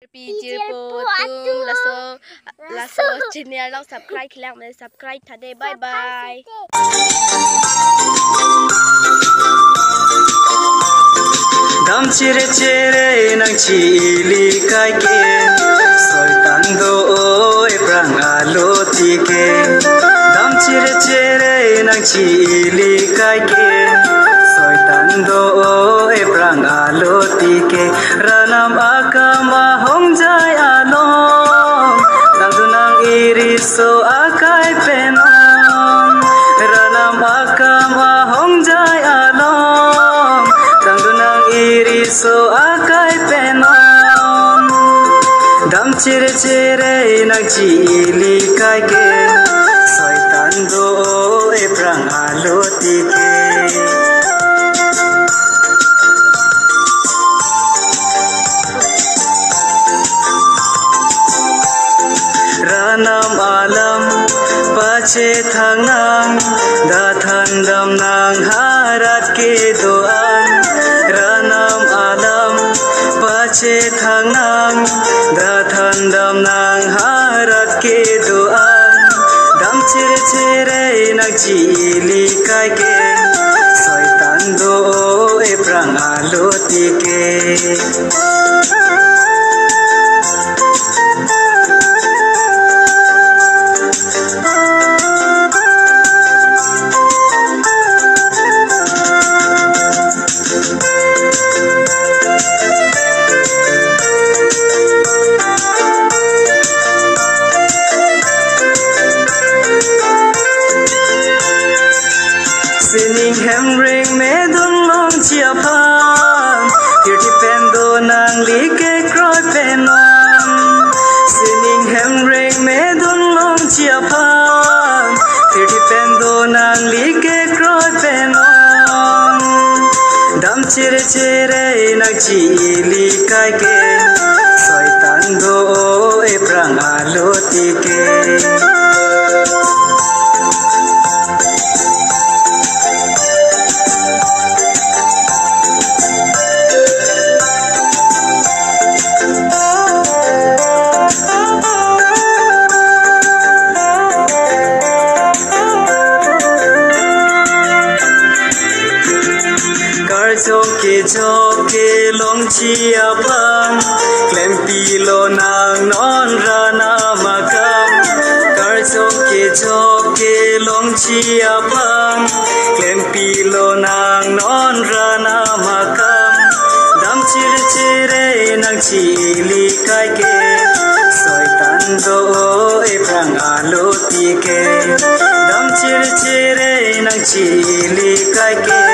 Pijil po tung laso channel long subscribe lang na subscribe today. Bye bye. Dam cire cire nang cili kai ke soy tando oi prang alo tike. Dam cire cire nang cili kai ke soy tando oi prang alo tike. Ranam akama hong jai along nang dunang iriso akai penon. Ranam akama hong jai along nang dunang iriso akai penon. Dam cire cire nang cili kai ke soy tando oi prang alo tike. Ranam alam pace thangnang dathan dam nang harat ke doan. Ranam alam pace thangnang dathan dam nang harat ke doan. Dam cire cire nang cili kai ke soy tando oi prang alo tike. Sining hemring me dun long chia pan tirti pendo nang like kroy penon. Sining hemring me dun long chia pan tirti pendo nang like kroy penon. Dam cire cire nang cili kai ke soy tando oi prang alo tike. Joke long chia pan klem pilo nang non rana makam. Kar joke long chia pan klem pilo nang non rana makam. Dam cire cire nang cili kai ke soy tando oi prang alo tike. Dam cire cire nang cili kai ke